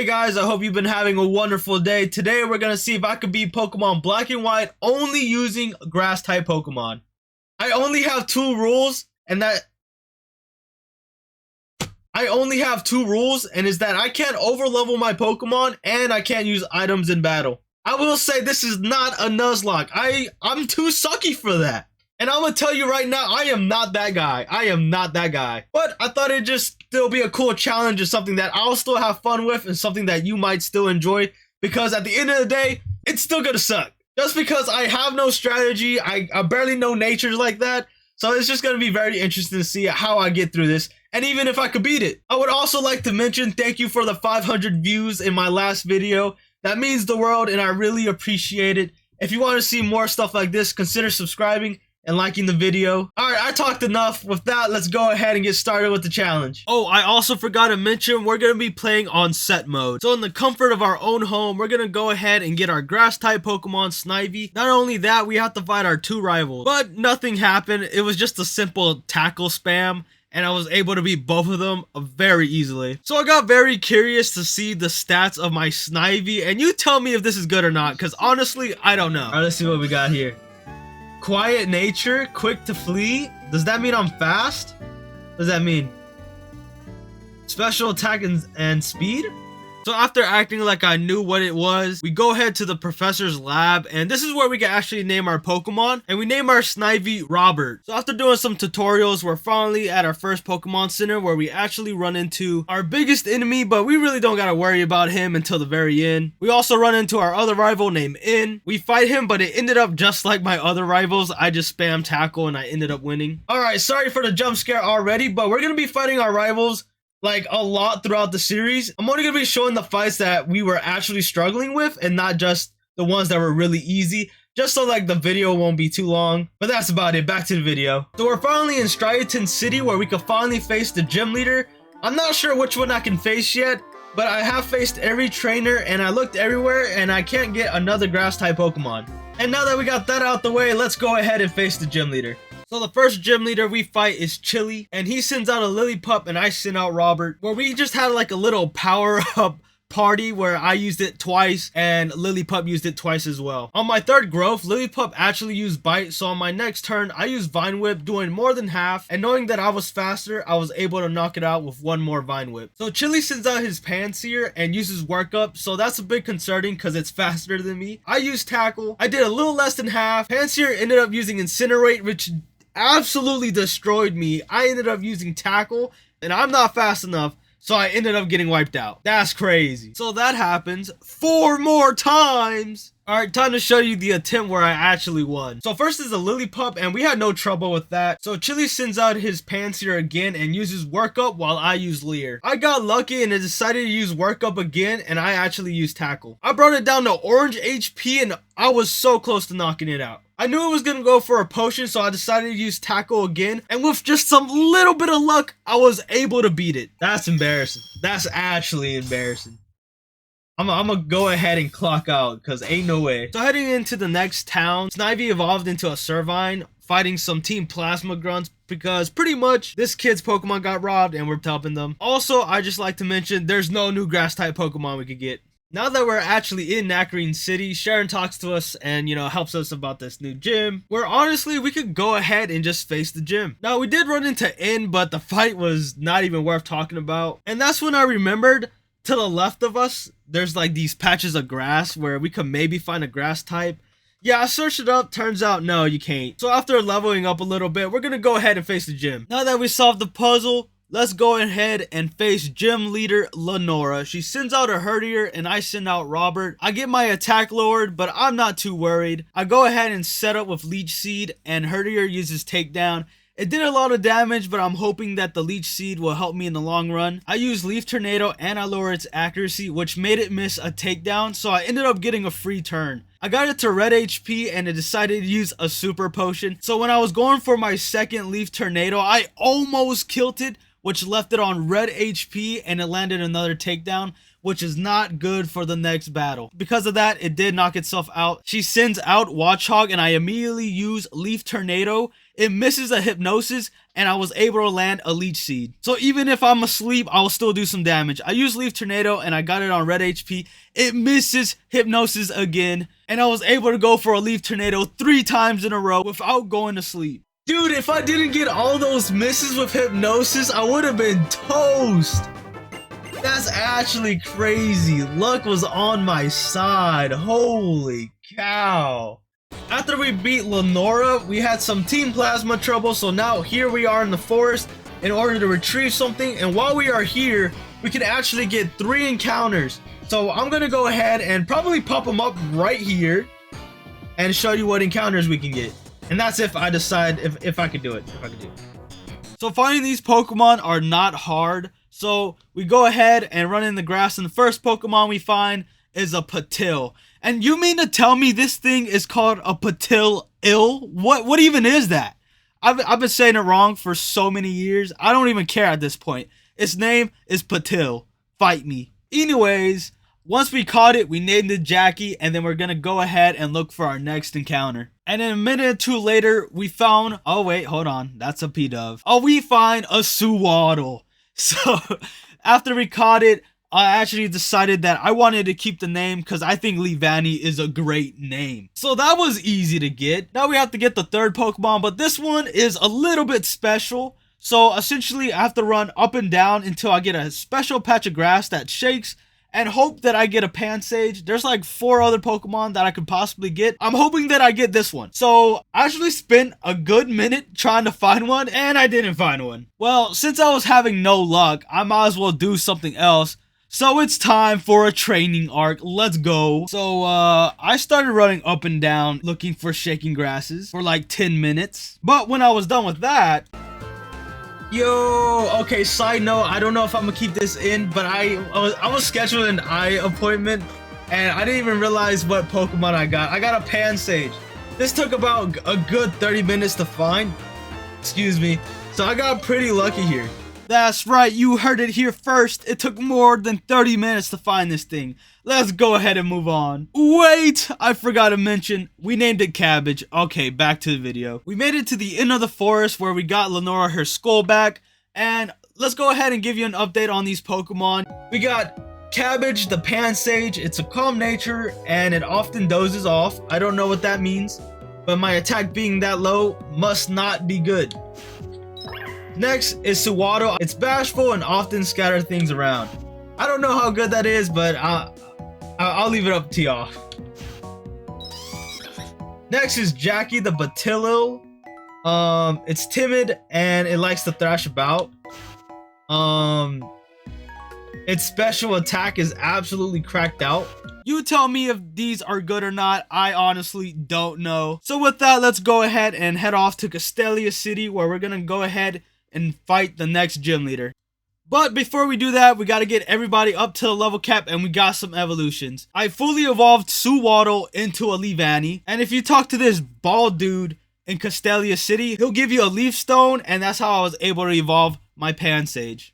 Hey guys, I hope you've been having a wonderful day. Today we're going to see if I could beat Pokemon Black and White only using grass type Pokemon. I only have two rules and is that I can't overlevel my Pokemon and I can't use items in battle. I will say this is not a Nuzlocke. I'm too sucky for that. And I'm going to tell you right now, I am not that guy. But I thought it'd just still be a cool challenge and something that I'll still have fun with and something that you might still enjoy. Because at the end of the day, it's still going to suck. Just because I have no strategy, I barely know natures like that. So it's just going to be very interesting to see how I get through this. And even if I could beat it. I would also like to mention thank you for the 500 views in my last video. That means the world and I really appreciate it. If you want to see more stuff like this, consider subscribing and liking the video. Alright, I talked enough. With that, let's go ahead and get started with the challenge. Oh, I also forgot to mention, we're going to be playing on set mode. So in the comfort of our own home, we're going to go ahead and get our grass type Pokemon Snivy. Not only that, we have to fight our two rivals. But nothing happened. It was just a simple tackle spam. And I was able to beat both of them very easily. So I got very curious to see the stats of my Snivy. And you tell me if this is good or not. Because honestly, I don't know. Alright, let's see what we got here. Quiet nature, quick to flee. Does that mean I'm fast? What does that mean? Special attack and speed? So after acting like I knew what it was, we go ahead to the professor's lab, and this is where we can actually name our Pokemon, and we name our Snivy Robert. So after doing some tutorials, we're finally at our first Pokemon Center where we actually run into our biggest enemy, but we really don't gotta worry about him until the very end. We also run into our other rival named In. We fight him, but it ended up just like my other rivals. I just spammed tackle and I ended up winning. Alright, sorry for the jump scare already, but we're gonna be fighting our rivals like a lot throughout the series. I'm only gonna be showing the fights that we were actually struggling with and not just the ones that were really easy, just so like the video won't be too long. But that's about it. Back to the video. So we're finally in Striaton City where we can finally face the gym leader. I'm not sure which one I can face yet, but I have faced every trainer and I looked everywhere and I can't get another grass type Pokemon. And now that we got that out the way, let's go ahead and face the gym leader. So the first gym leader we fight is Chili, and he sends out a Lillipup and I send out Robert, where we just had like a little power up party where I used it twice and Lillipup used it twice as well. On my third growth, Lillipup actually used Bite, so on my next turn I used Vine Whip, doing more than half, and knowing that I was faster, I was able to knock it out with one more Vine Whip. So Chili sends out his Pansear and uses Work Up, so that's a bit concerning because it's faster than me. I used Tackle, I did a little less than half. Pansear ended up using Incinerate, which absolutely destroyed me. I ended up using Tackle and I'm not fast enough, so I ended up getting wiped out. That's crazy. So that happens 4 more times. Alright, time to show you the attempt where I actually won. So first is a Lillipup, and we had no trouble with that. So Chili sends out his Pansear again and uses Work Up while I use Leer. I got lucky and I decided to use Work Up again, and I actually used Tackle. I brought it down to orange HP and I was so close to knocking it out. I knew it was going to go for a potion, so I decided to use Tackle again, and with just some little bit of luck, I was able to beat it. That's embarrassing. That's actually embarrassing. I'm gonna go ahead and clock out, because ain't no way. So heading into the next town, Snivy evolved into a Servine, fighting some Team Plasma Grunts, because pretty much this kid's Pokemon got robbed, and we're helping them. Also, I just like to mention, there's no new Grass-type Pokemon we could get. Now that we're actually in Nacrene City, Sharon talks to us and, helps us about this new gym, where honestly, we could go ahead and just face the gym. Now, we did run into In, but the fight was not even worth talking about. And that's when I remembered, to the left of us, there's like these patches of grass where we could maybe find a grass type. Yeah, I searched it up, turns out, no, you can't. So after leveling up a little bit, we're gonna go ahead and face the gym. Now that we solved the puzzle, let's go ahead and face gym leader Lenora. She sends out a Herdier and I send out Robert. I get my attack lowered, but I'm not too worried. I go ahead and set up with Leech Seed and Herdier uses Takedown. It did a lot of damage, but I'm hoping that the Leech Seed will help me in the long run. I used Leaf Tornado and I lowered its accuracy, which made it miss a takedown, so I ended up getting a free turn. I got it to red HP and I decided to use a super potion. So when I was going for my second Leaf Tornado, I almost killed it, which left it on red HP and it landed another takedown, which is not good for the next battle. Because of that, it did knock itself out. She sends out Watchog and I immediately use Leaf Tornado it misses a hypnosis, and I was able to land a leech seed. So even if I'm asleep, I will still do some damage. I use leaf tornado and I got it on red HP. It misses hypnosis again, and I was able to go for a leaf tornado 3 times in a row without going to sleep. Dude, if I didn't get all those misses with hypnosis, I would have been toast. That's actually crazy. Luck was on my side. Holy cow. After we beat Lenora, we had some Team Plasma trouble, so now here we are in the forest in order to retrieve something, and while we are here, we can actually get 3 encounters. So I'm gonna go ahead and probably pop them up right here and show you what encounters we can get. And that's if I decide if I could do it. So finding these Pokemon are not hard. So we go ahead and run in the grass, and the first Pokemon we find is a Patil. And you mean to tell me this thing is called a Patil-ill? What even is that? I've been saying it wrong for so many years. I don't even care at this point. Its name is Patil. Fight me. Anyways, once we caught it, we named it Jackie, and then we're gonna go ahead and look for our next encounter. And then a minute or 2 later, we found, oh wait, hold on, that's a P-Dove. Oh, we find a Suwaddle. So after we caught it, I actually decided that I wanted to keep the name because I think Leavanny is a great name. So that was easy to get. Now we have to get the 3rd Pokemon, but this one is a little bit special. So essentially I have to run up and down until I get a special patch of grass that shakes and hope that I get a Pansage. There's like 4 other Pokemon that I could possibly get. I'm hoping that I get this one. So I actually spent a good minute trying to find one, and I didn't find one. Well, since I was having no luck, I might as well do something else. So it's time for a training arc. Let's go. So I started running up and down looking for shaking grasses for like 10 minutes. But when I was done with that, Yo, okay, side note, I don't know if I'm gonna keep this in, but I was scheduling an eye appointment, and I didn't even realize what Pokemon I got. I got a Pansage. This took about a good 30 minutes to find. Excuse me. So I got pretty lucky here. that's right, you heard it here first. It took more than 30 minutes to find this thing. Let's go ahead and move on. Wait, I forgot to mention, we named it Cabbage. Okay, back to the video. We made it to the end of the forest where we got Lenora her skull back, and let's go ahead and give you an update on these Pokemon. We got Cabbage, the Pansage. It's a calm nature, and it often dozes off. I don't know what that means, but my attack being that low must not be good. Next is Suwaddle. It's bashful and often scatter things around. I don't know how good that is, but I'll leave it up to y'all. Next is Jackie, the Patil-ill. It's timid and it likes to thrash about. Its special attack is absolutely cracked out. You tell me if these are good or not. I honestly don't know. So with that, let's go ahead and head off to Castelia City, where we're gonna go ahead and fight the next gym leader. But before we do that, we gotta get everybody up to the level cap, and we got some evolutions. I fully evolved Suwaddle into a Leavanny, and if you talk to this bald dude in Castelia City, he'll give you a leaf stone, and that's how I was able to evolve my Pansage.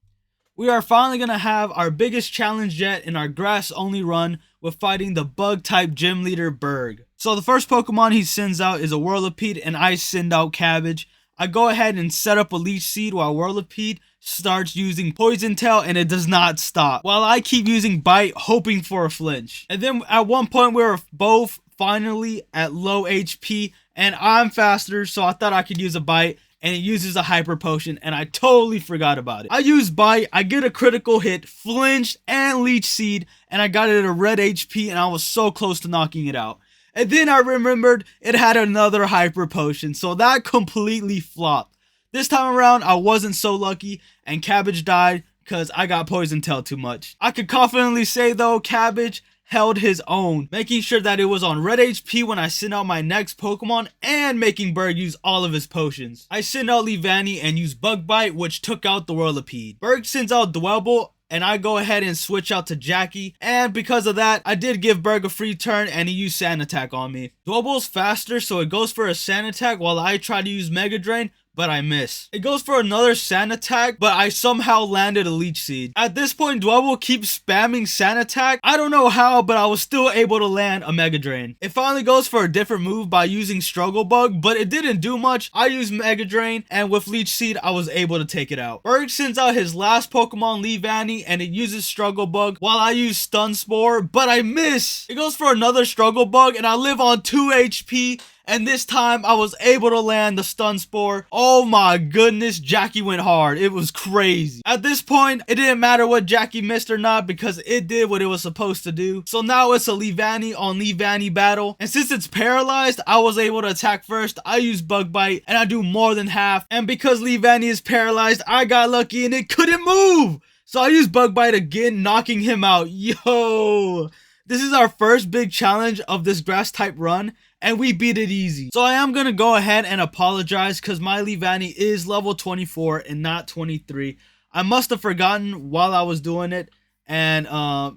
We are finally gonna have our biggest challenge yet in our grass only run with fighting the bug type gym leader Berg. So the first Pokemon he sends out is a Whirlipede, and I send out Cabbage. I go ahead and set up a leech seed while Whirlipede starts using Poison Tail, and it does not stop, while I keep using Bite, hoping for a flinch. And then at one point we were both finally at low HP, and I'm faster, so I thought I could use a Bite, and it uses a Hyper Potion, and I totally forgot about it. I use Bite, I get a critical hit, flinched, and Leech Seed, and I got it at a red HP, and I was so close to knocking it out. And then I remembered it had another Hyper Potion, so that completely flopped. This time around, I wasn't so lucky, and Cabbage died because I got Poison Tail too much. I could confidently say though, Cabbage held his own, making sure that it was on red HP when I sent out my next Pokemon, and making Berg use all of his potions. I sent out Leavanny and used Bug Bite, which took out the Whirlipede. Berg sends out Dwebble, and I go ahead and switch out to Jackie, and because of that, I did give Berg a free turn, and he used Sand Attack on me. Dwebble's faster, so it goes for a Sand Attack while I try to use Mega Drain, but I miss. It goes for another sand attack, but I somehow landed a leech seed. At this point, do I will keep spamming sand attack? I don't know how, but I was still able to land a Mega Drain. It finally goes for a different move by using Struggle Bug, but it didn't do much. I used Mega Drain, and with Leech Seed, I was able to take it out. Berg sends out his last Pokemon, Leavanny, and it uses Struggle Bug while I use Stun Spore, but I miss. It goes for another Struggle Bug, and I live on 2 HP. And this time, I was able to land the Stun Spore. Oh my goodness, Jackie went hard. It was crazy. At this point, it didn't matter what Jackie missed or not because it did what it was supposed to do. So now it's a Leavanny on Leavanny battle. And since it's paralyzed, I was able to attack first. I use Bug Bite and I do more than half. And because Leavanny is paralyzed, I got lucky and it couldn't move. So I used Bug Bite again, knocking him out. Yo! This is our first big challenge of this grass type run, and we beat it easy. So I am going to go ahead and apologize because my Leavanny is level 24 and not 23. I must have forgotten while I was doing it, and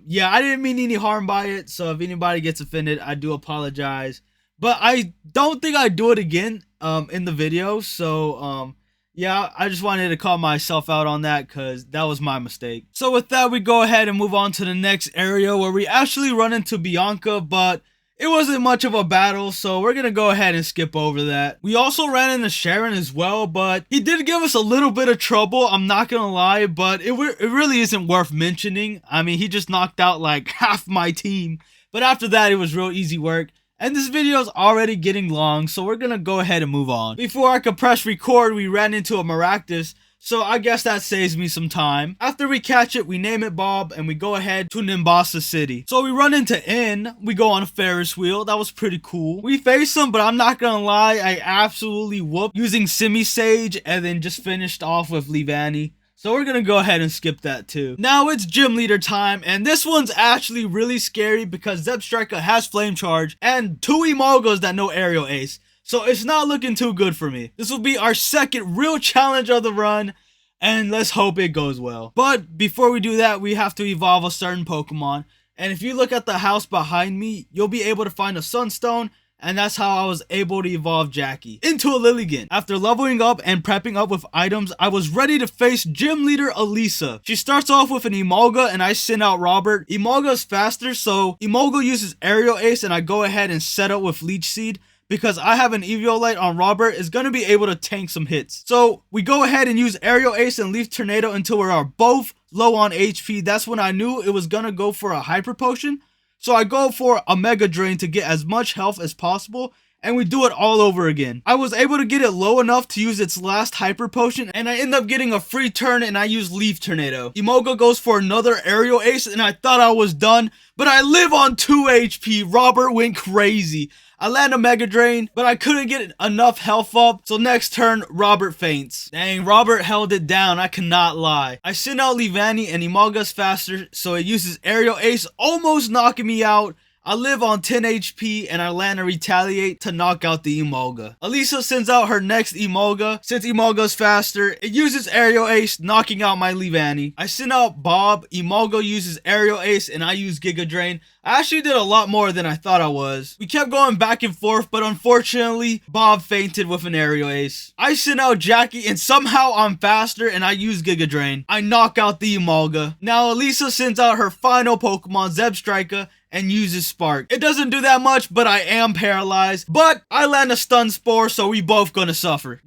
yeah, I didn't mean any harm by it, so if anybody gets offended, I do apologize. But I don't think I'd do it again in the video, so yeah, I just wanted to call myself out on that because that was my mistake. So with that, we go ahead and move on to the next area where we actually run into Bianca, but it wasn't much of a battle, so we're going to go ahead and skip over that. We also ran into Sharon as well, but he did give us a little bit of trouble, I'm not going to lie, but it really isn't worth mentioning. I mean, he just knocked out like half my team, but after that, it was real easy work. And this video is already getting long, so we're going to go ahead and move on. Before I could press record, we ran into a Maractus, so I guess that saves me some time. After we catch it, we name it Bob, and we go ahead to Nimbasa City. So we run into N, we go on a Ferris wheel, that was pretty cool. We face him, but I'm not going to lie, I absolutely whooped using Semi-Sage, and then just finished off with Leavanny. So we're going to go ahead and skip that too. Now it's gym leader time, and this one's actually really scary because Zebstrika has Flame Charge and 2 Emolgas that know Aerial Ace. So it's not looking too good for me. This will be our second real challenge of the run, and let's hope it goes well. But before we do that, we have to evolve a certain Pokemon. And if you look at the house behind me, you'll be able to find a Sunstone, and that's how I was able to evolve Jackie into a Lilligant. After leveling up and prepping up with items, I was ready to face gym leader Elisa. She starts off with an Emolga and I send out Robert. Emolga is faster, so Emolga uses Aerial Ace and I go ahead and set up with Leech Seed because I have an Eviolite on Robert is going to be able to tank some hits. So we go ahead and use Aerial Ace and Leaf Tornado until we are both low on HP. That's when I knew it was going to go for a Hyper Potion. So I go for a Mega Drain to get as much health as possible, and we do it all over again. I was able to get it low enough to use its last Hyper Potion, and I end up getting a free turn, and I use Leaf Tornado. Emolga goes for another Aerial Ace, and I thought I was done, but I live on 2 HP. Robert went crazy. I land a Mega Drain, but I couldn't get enough health up, so next turn, Robert faints. Dang, Robert held it down, I cannot lie. I send out Leavanny and Emolga's faster, so it uses Aerial Ace, almost knocking me out. I live on 10 HP and I land a Retaliate to knock out the Emolga. Elisa sends out her next Emolga. Since Emolga's faster, it uses Aerial Ace, knocking out my Leavanny. I send out Bob. Emolga uses Aerial Ace and I use Giga Drain. I actually did a lot more than I thought I was. We kept going back and forth, but unfortunately, Bob fainted with an Aerial Ace. I send out Jackie and somehow I'm faster and I use Giga Drain. I knock out the Emolga. Now Elisa sends out her final Pokemon, Zebstrika, and uses Spark. It doesn't do that much, but I am paralyzed. But I land a Stun Spore, so we both gonna suffer.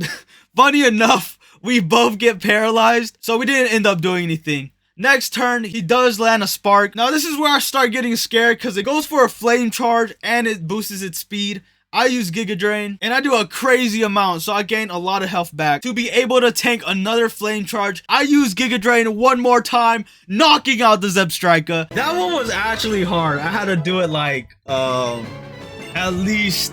Funny enough, we both get paralyzed, so we didn't end up doing anything. Next turn, he does land a Spark. Now this is where I start getting scared because it goes for a Flame Charge and it boosts its speed. I use Giga Drain and I do a crazy amount, so I gain a lot of health back. To be able to tank another Flame Charge, I use Giga Drain one more time, knocking out the Zebstrika. That one was actually hard. I had to do it like at least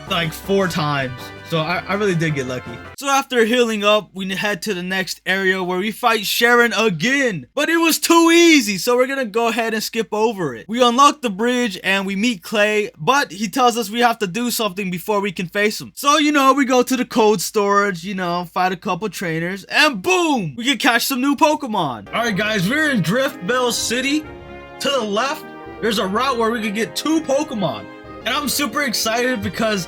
like 4 times. So I really did get lucky. So after healing up, we head to the next area where we fight Sharon again. But it was too easy, so we're gonna go ahead and skip over it. We unlock the bridge and we meet Clay, but he tells us we have to do something before we can face him. So, you know, we go to the cold storage, you know, fight a couple trainers, and boom! We can catch some new Pokemon. Alright guys, we're in Driftbell City. To the left, there's a route where we can get 2 Pokemon. And I'm super excited because,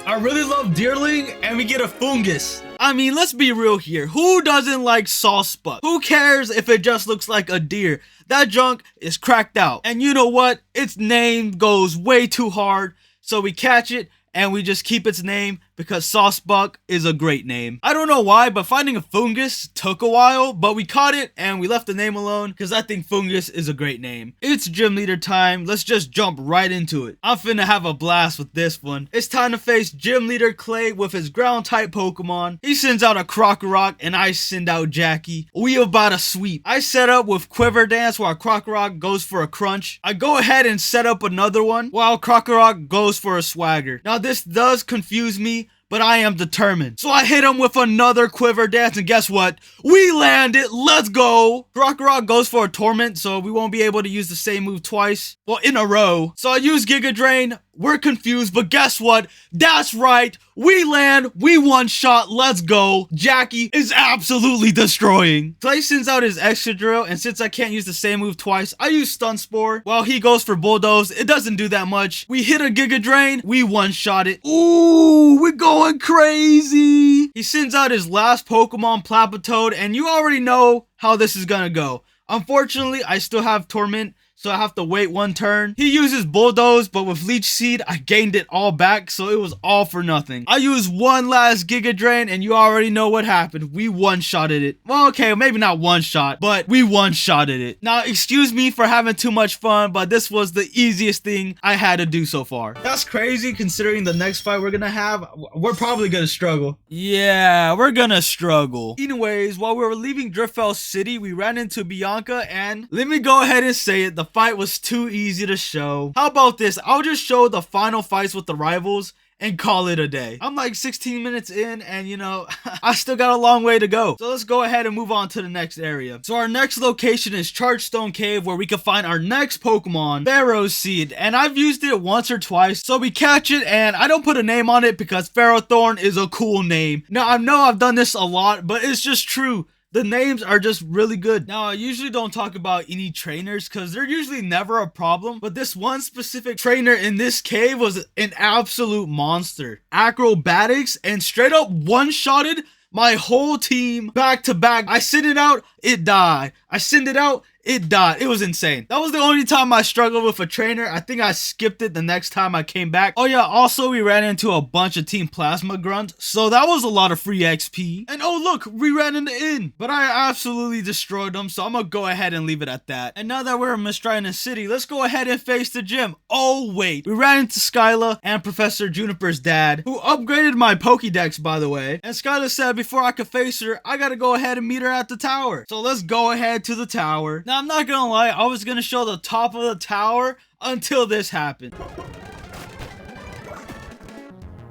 I really love Deerling, and we get a Fungus. I mean, let's be real here. Who doesn't like Sawsbuck? Who cares if it just looks like a deer? That junk is cracked out. And you know what? Its name goes way too hard. So we catch it and we just keep its name because Sawsbuck is a great name. I don't know why, but finding a Fungus took a while, but we caught it and we left the name alone because I think Fungus is a great name. It's gym leader time. Let's just jump right into it. I'm finna have a blast with this one. It's time to face gym leader Clay with his ground type Pokemon. He sends out a Crocorock and I send out Jackie. We about to sweep. I set up with Quiver Dance while Crocorock goes for a Crunch. I go ahead and set up another one while Crocorock goes for a Swagger. Now this does confuse me, but I am determined. So I hit him with another Quiver Dance, and guess what? We landed. Let's go. Crocorock goes for a Torment, so we won't be able to use the same move twice. Well, in a row. So I use Giga Drain. We're confused, but guess what? That's right. We land. We one shot. Let's go. Jackie is absolutely destroying. Clay sends out his Excadrill, and since I can't use the same move twice, I use Stun Spore. While he goes for Bulldoze, it doesn't do that much. We hit a Giga Drain. We one shot it. Ooh, we're going crazy. He sends out his last Pokemon, Plapitoad, and you already know how this is gonna go. Unfortunately, I still have Torment, so I have to wait one turn. He uses Bulldoze, but with Leech Seed, I gained it all back, so it was all for nothing. I used one last Giga Drain, and you already know what happened. We one-shotted it. Well, okay, maybe not one-shot, but we one-shotted it. Now, excuse me for having too much fun, but this was the easiest thing I had to do so far. That's crazy considering the next fight we're gonna have. We're probably gonna struggle. Yeah, we're gonna struggle. Anyways, while we were leaving Driftfell City, we ran into Bianca, and let me go ahead and say it, the fight was too easy to show. How about this? I'll just show the final fights with the rivals and call it a day. I'm like 16 minutes in and you know, I still got a long way to go. So let's go ahead and move on to the next area. So our next location is Chargestone Cave where we can find our next Pokemon, Pharaoh Seed. And I've used it once or twice. So we catch it and I don't put a name on it because Ferrothorn is a cool name. Now I know I've done this a lot, but it's just true. The names are just really good. Now, I usually don't talk about any trainers because they're usually never a problem. But this one specific trainer in this cave was an absolute monster. Acrobatics and straight up one-shotted my whole team back to back. I sent it out, it died. I sent it out, it died. It was insane. That was the only time I struggled with a trainer. I think I skipped it the next time I came back. Oh yeah, also we ran into a bunch of Team Plasma Grunt, so that was a lot of free XP. And oh look, we ran into Inn, but I absolutely destroyed them, so I'm gonna go ahead and leave it at that. And now that we're in Mistriana City, let's go ahead and face the gym. Oh wait, we ran into Skyla and Professor Juniper's dad, who upgraded my Pokédex by the way. And Skyla said before I could face her, I gotta go ahead and meet her at the tower. So let's go ahead to the tower. Now I'm not gonna lie, I was gonna show the top of the tower until this happened.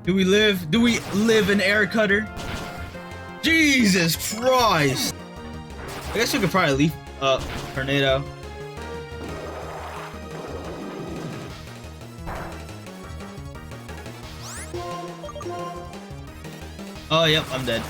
Do we live in Air Cutter? Jesus Christ! I guess we could probably leave Tornado. Oh yep, I'm dead.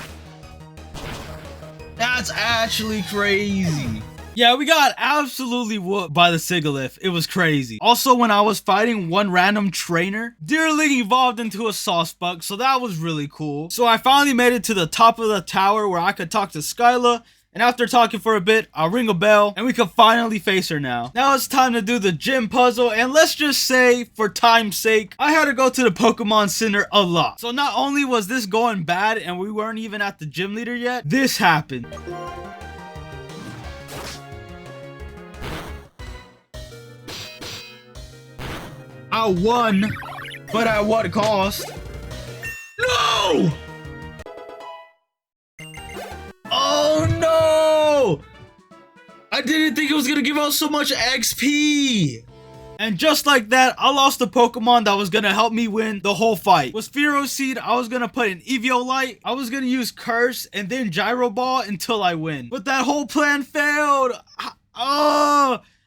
That's actually crazy. Yeah, we got absolutely whooped by the Sigilyph. It was crazy. Also, when I was fighting one random trainer, Deerling evolved into a Sawsbuck, so that was really cool. So I finally made it to the top of the tower where I could talk to Skyla, and after talking for a bit, I'll ring a bell, and we can finally face her now. Now it's time to do the gym puzzle, and let's just say, for time's sake, I had to go to the Pokemon Center a lot. So not only was this going bad, and we weren't even at the gym leader yet, this happened. I won, but at what cost? No! Oh no! I didn't think it was gonna give out so much XP! And just like that, I lost the Pokemon that was gonna help me win the whole fight. With Pharaoh Seed, I was gonna put an Eviolite, I was gonna use Curse, and then Gyro Ball until I win. But that whole plan failed!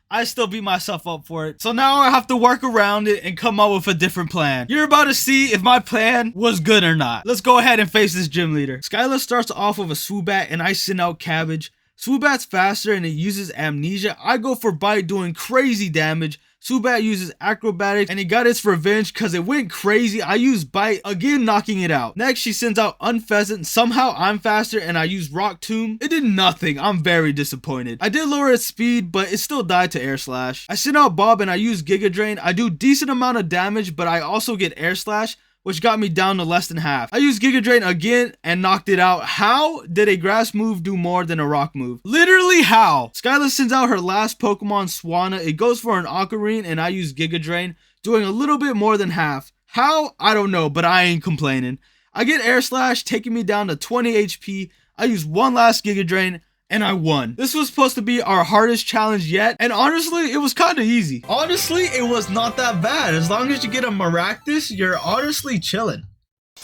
I still beat myself up for it. So now I have to work around it and come up with a different plan. You're about to see if my plan was good or not. Let's go ahead and face this gym leader. Skyla starts off with a Swoobat and I send out Cabbage. Swoobat's faster and it uses Amnesia. I go for Bite doing crazy damage. Zubat uses acrobatics and he got its revenge because it went crazy. I use bite, again knocking it out. Next she sends out Unpheasant. Somehow I'm faster and I use Rock Tomb. It did nothing. I'm very disappointed. I did lower its speed, but it still died to Air Slash. I send out Bob and I use Giga Drain. I do decent amount of damage, but I also get Air Slash, which got me down to less than half. I used Giga Drain again and knocked it out. How did a grass move do more than a rock move? Literally how? Skyla sends out her last Pokemon, Swanna. It goes for an Ocarine and I use Giga Drain, doing a little bit more than half. How? I don't know, but I ain't complaining. I get Air Slash, taking me down to 20 HP. I use one last Giga Drain, and I won. This was supposed to be our hardest challenge yet, and honestly, it was kind of easy. Honestly, it was not that bad. As long as you get a Maractus, you're honestly chilling.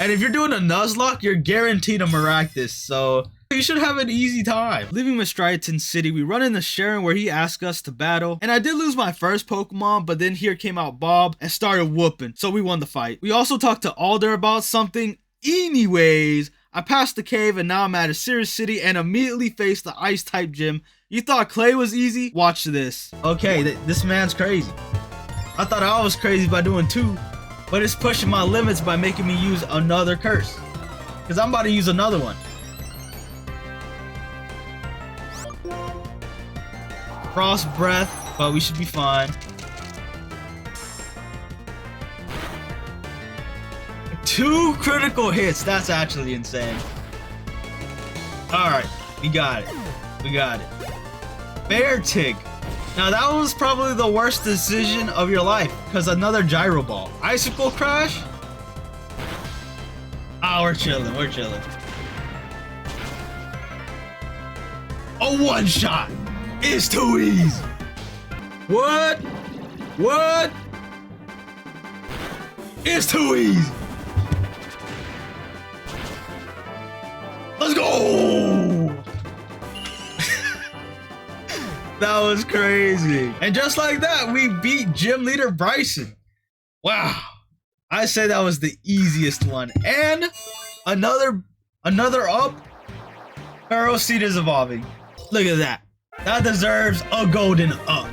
And if you're doing a Nuzlocke, you're guaranteed a Maractus, so you should have an easy time. Leaving Mistriaton City, we run into Sharon where he asked us to battle, and I did lose my first Pokemon, but then here came out Bob and started whooping, so we won the fight. We also talked to Alder about something. Anyways, I passed the cave and now I'm at a Sirius City and immediately faced the ice type gym. You thought clay was easy? Watch this. Okay, this man's crazy. I thought I was crazy by doing 2, but it's pushing my limits by making me use another curse. Because I'm about to use another one. Frost Breath, but we should be fine. 2 critical hits, that's actually insane. Alright, we got it. We got it. Beartic. Now that was probably the worst decision of your life, because another Gyro Ball. Icicle Crash? Ah, we're chilling, we're chilling. A one-shot! It's too easy! What? What? It's too easy! Let's go! That was crazy. And just like that, we beat Gym Leader Bryson. Wow. I say that was the easiest one. And another up. Pharaoh Seed is evolving. Look at that. That deserves a golden up.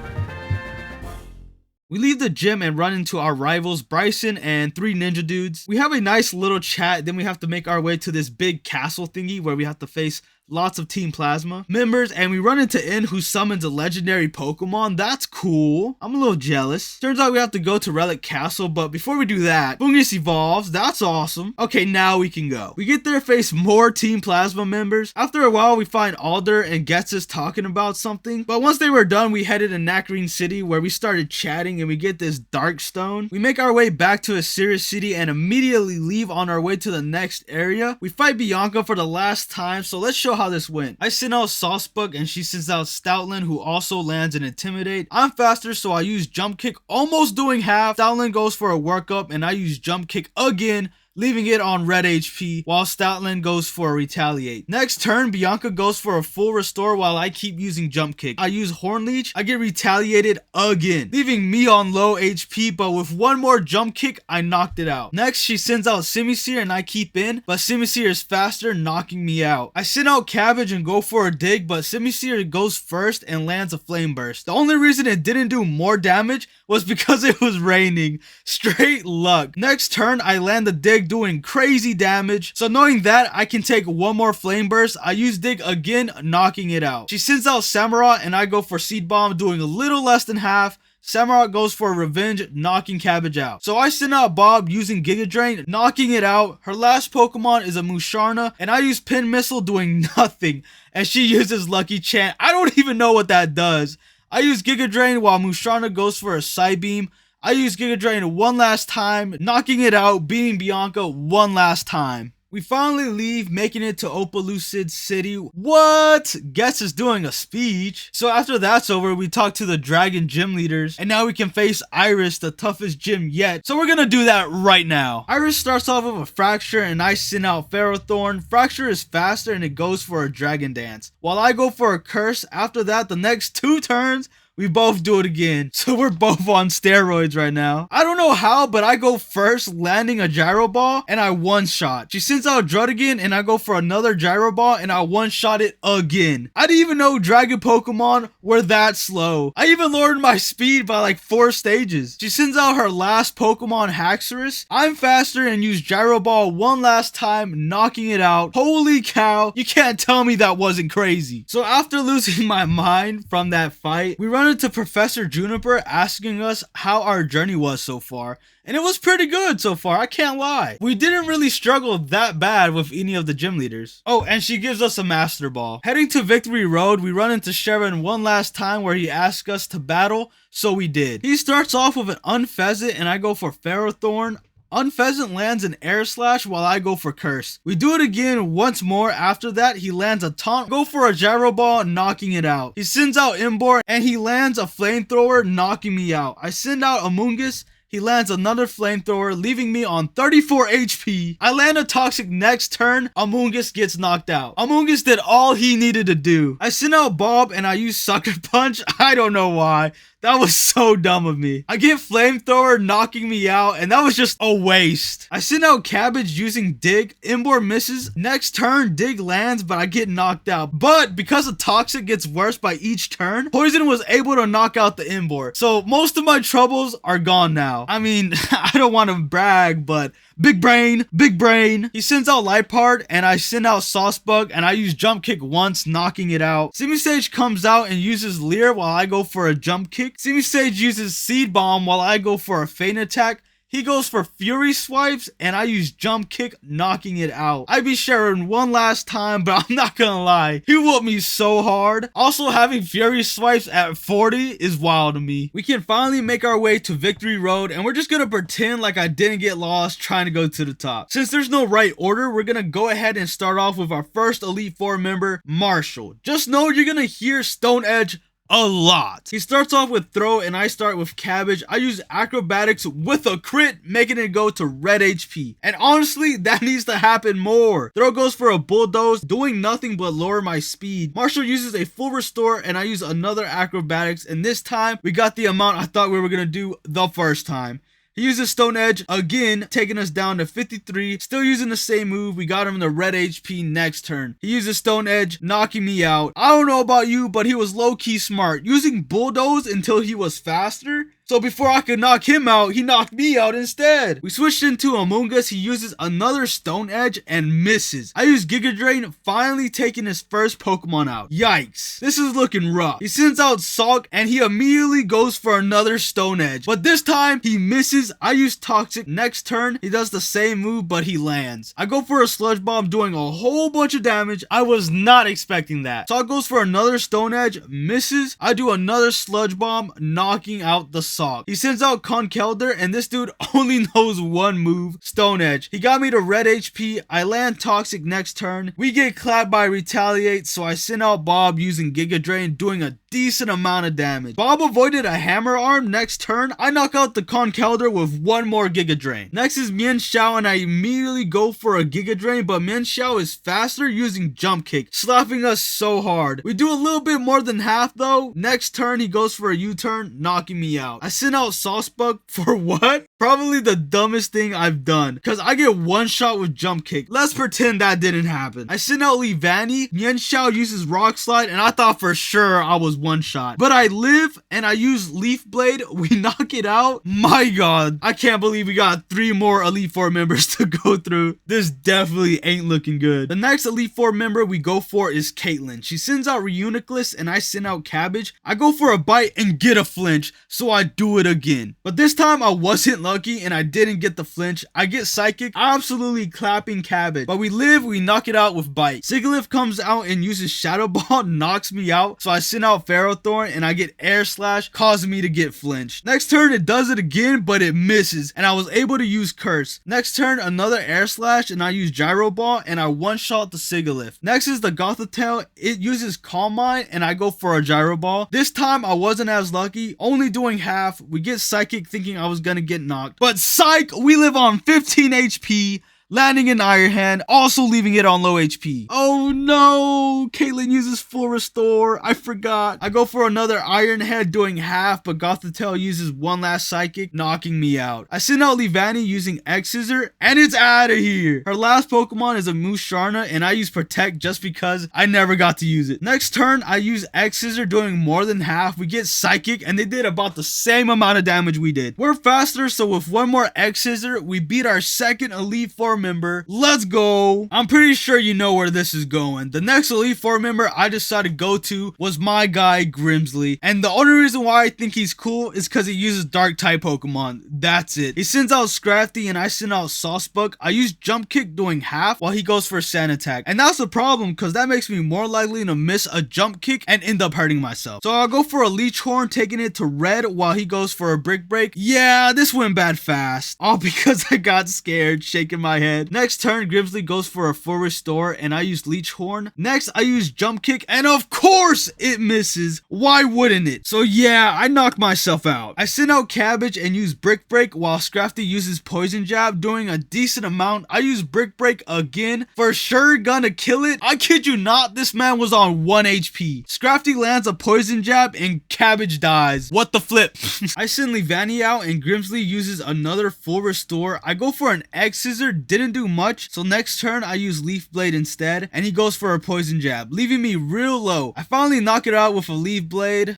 We leave the gym and run into our rivals, Bryson and 3 ninja dudes. We have a nice little chat, then we have to make our way to this big castle thingy where we have to face lots of Team Plasma members, and we run into In, who summons a legendary Pokemon. That's cool. I'm a little jealous. Turns out we have to go to Relic Castle, but before we do that, Bungus evolves. That's awesome. Okay, now we can go. We get there, face more Team Plasma members. After a while, we find Alder and gets us talking about something, but once they were done, we headed to Nakreen City where we started chatting and we get this Dark Stone. We make our way back to a Sirius City and immediately leave on our way to the next area. We fight Bianca for the last time, so let's show how this went. I send out Saucebug and she sends out Stoutland, who also lands an Intimidate. I'm faster, so I use Jump Kick, almost doing half. Stoutland goes for a workup and I use Jump Kick again, leaving it on red HP, while Stoutland goes for a Retaliate. Next turn, Bianca goes for a full restore while I keep using Jump Kick. I use Horn Leech, I get retaliated again, leaving me on low HP, but with one more Jump Kick, I knocked it out. Next, she sends out Simisear and I keep in, but Simisear is faster, knocking me out. I send out Cabbage and go for a dig, but Simisear goes first and lands a Flame Burst. The only reason it didn't do more damage was because it was raining. Straight luck. Next turn, I land the dig, doing crazy damage. So knowing that I can take one more Flame Burst, I use Dig again, knocking it out. She sends out Samurott and I go for Seed Bomb, doing a little less than half. Samurott goes for Revenge, knocking Cabbage out. So I send out Bob using Giga Drain, knocking it out. Her last Pokemon is a Musharna, and I use Pin Missile, doing nothing. And she uses Lucky Chant. I don't even know what that does. I use Giga Drain while Musharna goes for a Psybeam. I use Giga Drain one last time, knocking it out, beating Bianca one last time. We finally leave, making it to Opalucid City. What? Guess is doing a speech. So after that's over, we talk to the Dragon Gym leaders, and now we can face Iris, the toughest gym yet. So we're gonna do that right now. Iris starts off with a Fracture, and I send out Ferrothorn. Fracture is faster, and it goes for a Dragon Dance, while I go for a Curse. After that, the next 2 turns, we both do it again. So we're both on steroids right now. I don't know how, but I go first, landing a gyro ball, and I one-shot. She sends out Drud again, and I go for another gyro ball, and I one-shot it again. I didn't even know dragon Pokemon were that slow. I even lowered my speed by like 4 stages. She sends out her last Pokemon, Haxorus. I'm faster and use gyro ball one last time, knocking it out. Holy cow, you can't tell me that wasn't crazy. So after losing my mind from that fight, we run into Professor Juniper asking us how our journey was so far. And it was pretty good so far, I can't lie. We didn't really struggle that bad with any of the gym leaders. Oh, and she gives us a Master Ball. Heading to Victory Road, we run into Sharon one last time where he asks us to battle, so we did. He starts off with an Unfezant and I go for Ferrothorn. Unfezant lands an Air Slash while I go for Curse. We do it again once more. After that, he lands a Taunt, go for a Gyro Ball, knocking it out. He sends out Imbor and he lands a Flamethrower, knocking me out. I send out Amoonguss. He lands another Flamethrower, leaving me on 34 HP. I land a Toxic next turn. Amoonguss gets knocked out. Amoonguss did all he needed to do. I send out Bob and I use Sucker Punch. I don't know why. That was so dumb of me. I get Flamethrower knocking me out, and that was just a waste. I send out Cabbage using Dig. Imbor misses. Next turn, Dig lands, but I get knocked out. But because the Toxic gets worse by each turn, Poison was able to knock out the Imbor. So most of my troubles are gone now. I mean, I don't want to brag, but big brain, big brain. He sends out Liepard, and I send out Saucebug, and I use Jump Kick once, knocking it out. Simisage comes out and uses Leer while I go for a Jump Kick. Simisage uses Seed Bomb while I go for a Feint Attack. He goes for Fury Swipes, and I use Jump Kick, knocking it out. I beat Sharon one last time, but I'm not gonna lie, he whooped me so hard. Also, having Fury Swipes at 40 is wild to me. We can finally make our way to Victory Road, and we're just gonna pretend like I didn't get lost trying to go to the top. Since there's no right order, we're gonna go ahead and start off with our first Elite Four member, Marshall. Just know you're gonna hear Stone Edge a lot. He starts off with Throw and I start with Cabbage. I use Acrobatics with a crit, making it go to red HP. And honestly, that needs to happen more. Throw goes for a Bulldoze, doing nothing but lower my speed. Marshall uses a full restore and I use another Acrobatics, and this time we got the amount I thought we were gonna do the first time. He uses Stone Edge again, taking us down to 53. Still using the same move. We got him in the red HP next turn. He uses Stone Edge, knocking me out. I don't know about you, but he was low-key smart, using Bulldoze until he was faster. So before I could knock him out, he knocked me out instead. We switched into Amoonguss. He uses another Stone Edge and misses. I use Giga Drain, finally taking his first Pokemon out. Yikes. This is looking rough. He sends out Sulk and he immediately goes for another Stone Edge. But this time, he misses. I use Toxic. Next turn, he does the same move, but he lands. I go for a Sludge Bomb, doing a whole bunch of damage. I was not expecting that. Sulk goes for another Stone Edge, misses. I do another Sludge Bomb, knocking out the Sulk. He sends out Conkeldurr, and this dude only knows one move, Stone Edge. He got me to red HP. I land Toxic next turn. We get clapped by Retaliate, so I send out Bob using Giga Drain, doing a decent amount of damage. Bob avoided a Hammer Arm. Next turn, I knock out the Conkeldurr with one more Giga Drain. Next is Mienshao, and I immediately go for a Giga Drain, but Mienshao is faster using Jump Kick, slapping us so hard. We do a little bit more than half though. Next turn, he goes for a U-turn, knocking me out. I send out Saucebug for what? Probably the dumbest thing I've done, because I get one shot with Jump Kick. Let's pretend that didn't happen. I send out Leavanny. Mienshao uses Rock Slide, and I thought for sure I was one shot. But I live, and I use Leaf Blade. We knock it out. My god, I can't believe we got 3 more Elite Four members to go through. This definitely ain't looking good. The next Elite Four member we go for is Caitlyn. She sends out Reuniclus, and I send out Cabbage. I go for a bite and get a flinch, so I do it again. But this time I wasn't lucky and I didn't get the flinch. I get Psychic, absolutely clapping Cabbage. But we live, we knock it out with Bite. Sigilyph comes out and uses Shadow Ball, knocks me out. So I send out Ferrothorn and I get Air Slash, causing me to get flinched. Next turn it does it again, but it misses and I was able to use Curse. Next turn another Air Slash and I use Gyro Ball and I one-shot the Sigilyph. Next is the Gothitelle. It uses Calm Mind and I go for a Gyro Ball. This time I wasn't as lucky, only doing half. We get Psychic thinking I was gonna get knocked. But psych, we live on 15 HP. landing an Iron Hand, also leaving it on low HP. Oh no, Caitlyn uses full restore. I forgot. I go for another Iron Head doing half, but Gothitelle uses one last psychic, knocking me out. I send out Leavanny using X Scissor, and it's out of here. Her last Pokemon is a Musharna, and I use Protect just because I never got to use it. Next turn, I use X Scissor doing more than half. We get Psychic, and they did about the same amount of damage we did. We're faster, so with one more X Scissor, we beat our second Elite Four member. Let's go. I'm pretty sure you know where this is going. The next Elite Four member I decided to go to was my guy Grimsley, and the only reason why I think he's cool is because he uses Dark type Pokemon. That's it. He sends out Scrafty, and I send out Saucebuck. I use Jump Kick doing half while he goes for Sand Attack, and that's the problem because that makes me more likely to miss a Jump Kick and end up hurting myself. So I'll go for a Leech Horn, taking it to red while he goes for a Brick Break. Yeah, this went bad fast, all because I got scared, shaking my head. Next turn, Grimsley goes for a full restore, and I use Leech Horn. Next, I use Jump Kick, and of course it misses. Why wouldn't it? So yeah, I knocked myself out. I send out Cabbage and use Brick Break while Scrafty uses Poison Jab, doing a decent amount. I use Brick Break again, for sure gonna kill it. I kid you not, this man was on 1 HP. Scrafty lands a Poison Jab and Cabbage dies. What the flip? I send Leavanny out and Grimsley uses another full restore. I go for an X Scissor, didn't do much, so next turn I use Leaf Blade instead, and he goes for a Poison Jab, leaving me real low. I finally knock it out with a Leaf Blade.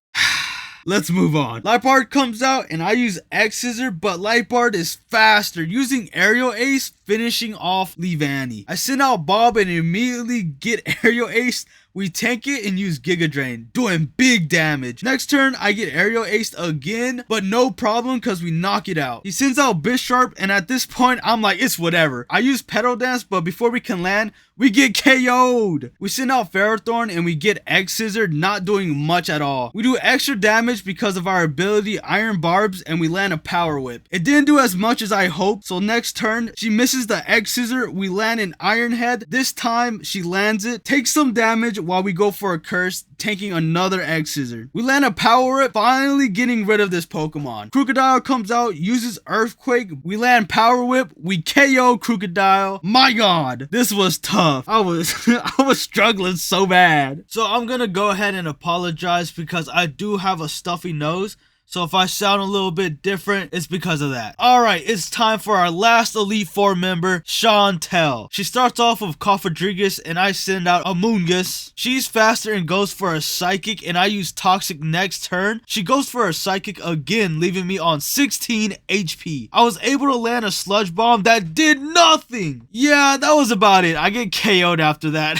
Let's move on. Lightbard comes out and I use X Scissor, but Lightbard is faster, using Aerial Ace, finishing off Leavanny. I send out Bob and immediately get Aerial Ace. We tank it and use Giga Drain, doing big damage. Next turn, I get Aerial Aced again, but no problem because we knock it out. He sends out Bisharp, and at this point, I'm like, it's whatever. I use Petal Dance, but before we can land, we get KO'd. We send out Ferrothorn and we get X Scissor, not doing much at all. We do extra damage because of our ability Iron Barbs, and we land a Power Whip. It didn't do as much as I hoped, so next turn, she misses the X Scissor. We land an Iron Head. This time, she lands it, takes some damage while we go for a Curse, tanking another X Scissor. We land a Power Whip, finally getting rid of this Pokemon. Crocodile comes out, uses Earthquake. We land Power Whip. We KO Crocodile. My god, this was tough. I was struggling so bad. So I'm gonna go ahead and apologize because I do have a stuffy nose. So if I sound a little bit different, it's because of that. Alright, it's time for our last Elite Four member, Chantel. She starts off with Cofagrigus and I send out Amoonguss. She's faster and goes for a Psychic, and I use Toxic next turn. She goes for a Psychic again, leaving me on 16 HP. I was able to land a Sludge Bomb that did nothing. Yeah, that was about it. I get KO'd after that.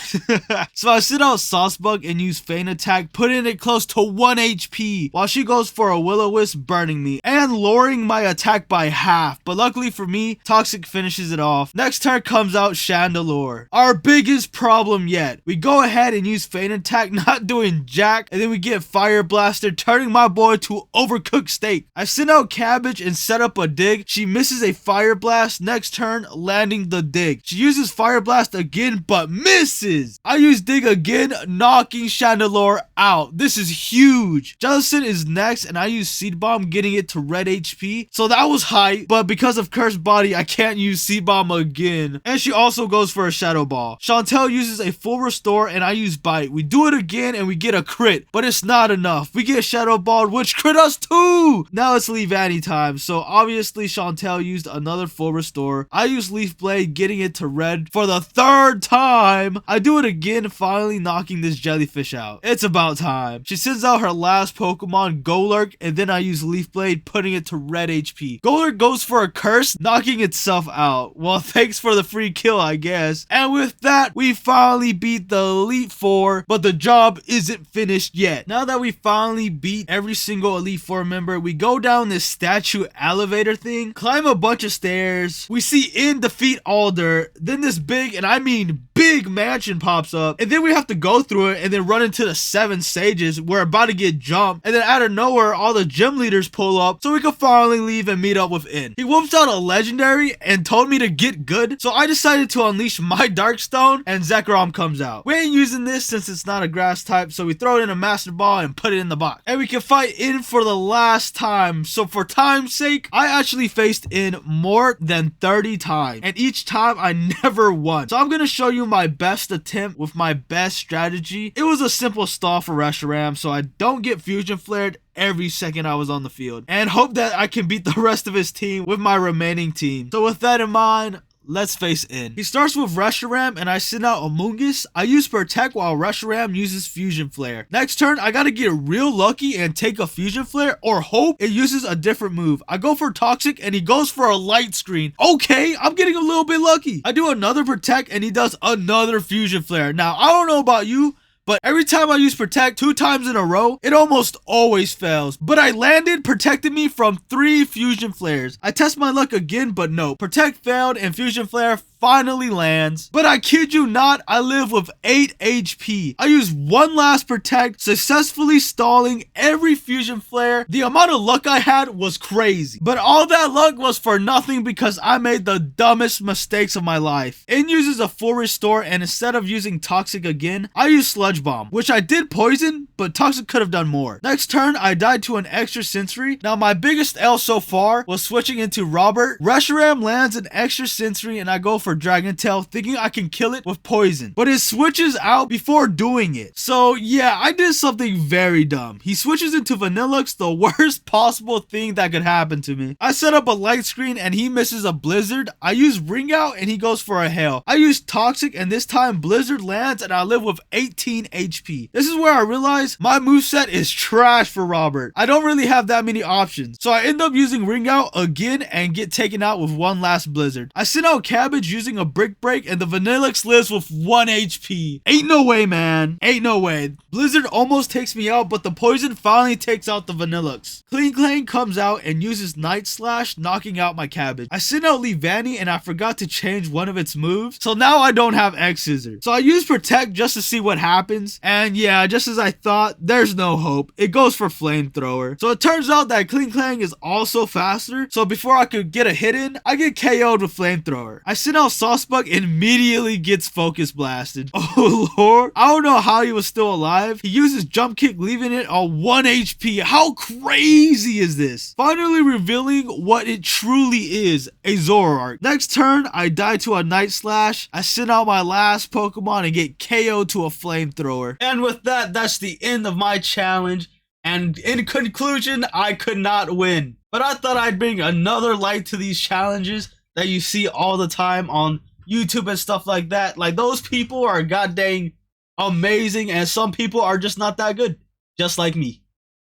So I send out Saucebug and use Feint Attack, putting it close to 1 HP, while she goes for a Will-O-Wisp, burning me and lowering my attack by half, but luckily for me, Toxic finishes it off. Next turn comes out Chandelure, our biggest problem yet. We go ahead and use Feint Attack, not doing jack, and then we get Fire Blaster, turning my boy to Overcooked Steak. I send out Cabbage and set up a Dig. She misses a Fire Blast. Next turn, landing the Dig. She uses Fire Blast again, but misses. I use Dig again, knocking Chandelure out. This is huge. Jellicent is next, and I use Seed Bomb, getting it to red HP. So that was high, but because of Cursed Body, I can't use Seed Bomb again. And she also goes for a Shadow Ball. Chantel uses a full restore, and I use Bite. We do it again, and we get a crit, but it's not enough. We get Shadow Ball, which crit us too. Now it's Leavanny time. So obviously Chantel used another full restore. I use Leaf Blade, getting it to red for the third time. I do it again, finally knocking this jellyfish out. It's about time. She sends out her last Pokemon, Golurk, and then I use Leaf Blade, putting it to red HP. Golurk goes for a Curse, knocking itself out. Well, thanks for the free kill, I guess. And with that, we finally beat the Elite Four, but the job isn't finished yet. Now that we finally beat every single Elite Four member, we go down this statue elevator thing, climb a bunch of stairs. We see In defeat Alder, then this big, and I mean big big mansion pops up, and then we have to go through it and then run into the 7 sages. We're about to get jumped, and then out of nowhere, all the gym leaders pull up so we can finally leave and meet up with In. He whoops out a legendary and told me to get good, so I decided to unleash my Darkstone, and Zekrom comes out. We ain't using this since it's not a grass type, so we throw it in a Master Ball and put it in the box. And we can fight In for the last time, so for time's sake, I actually faced In more than 30 times, and each time I never won. So I'm gonna show you my best attempt with my best strategy. It was a simple stall for Reshiram, so I don't get fusion flared every second I was on the field, and hope that I can beat the rest of his team with my remaining team. So with that in mind, let's face In. He starts with Reshiram and I send out Amoonguss. I use Protect while Reshiram uses Fusion Flare. Next turn, I gotta get real lucky and take a Fusion Flare or hope it uses a different move. I go for Toxic and he goes for a Light Screen. Okay, I'm getting a little bit lucky. I do another Protect and he does another Fusion Flare. Now, I don't know about you, but every time I use Protect 2 times in a row, it almost always fails. But I landed, protected me from 3 Fusion Flares. I test my luck again, but no. Protect failed and Fusion Flare finally lands. But I kid you not, I live with 8 HP. I use one last Protect, successfully stalling every Fusion Flare. The amount of luck I had was crazy. But all that luck was for nothing because I made the dumbest mistakes of my life. In uses a full restore, and instead of using Toxic again, I use Sludge Bomb, which I did poison, but Toxic could have done more. Next turn, I died to an extra sensory. Now my biggest L so far was switching into Robert. Reshiram lands an extra sensory and I go for Dragon Tail, thinking I can kill it with poison, but it switches out before doing it. So yeah, I did something very dumb. He switches into Vanillux, the worst possible thing that could happen to me. I set up a Light Screen and he misses a Blizzard. I use Ring Out and he goes for a Hail. I use Toxic and this time Blizzard lands and I live with 18 HP. This is where I realize my moveset is trash for Robert. I don't really have that many options, so I end up using Ring Out again and get taken out with one last Blizzard. I send out Cabbage using a Brick Break and the Vanillux lives with 1 HP. Ain't no way, man. Ain't no way. Blizzard almost takes me out, but the poison finally takes out the Vanillux. Clean Clang comes out and uses Night Slash, knocking out my Cabbage. I send out Leavanny and I forgot to change one of its moves, so now I don't have X Scissor. So I use Protect just to see what happens, and yeah, just as I thought, there's no hope. It goes for Flamethrower. So it turns out that Clean Clang is also faster, so before I could get a hit in, I get KO'd with Flamethrower. I send out Saucebug and immediately gets Focus Blasted. Oh lord, I don't know how he was still alive. He uses Jump Kick, leaving it on 1 HP. How crazy is this? Finally revealing what it truly is, a Zoroark. Next turn, I die to a Night Slash. I send out my last Pokemon and get KO'd to a Flamethrower. And with that, that's the end of my challenge. And in conclusion, I could not win. But I thought I'd bring another light to these challenges that you see all the time on YouTube and stuff like that. Like, those people are goddamn amazing, and some people are just not that good, just like me.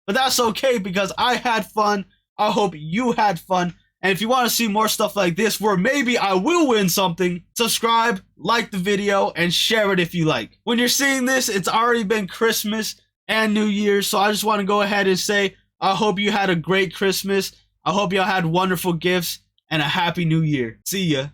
But that's okay because I had fun. I hope you had fun. And if you want to see more stuff like this where maybe I will win something, subscribe, like the video, and share it if you like. When you're seeing this, it's already been Christmas and New Year's, so I just want to go ahead and say I hope you had a great Christmas. I hope y'all had wonderful gifts and a happy New Year. See ya.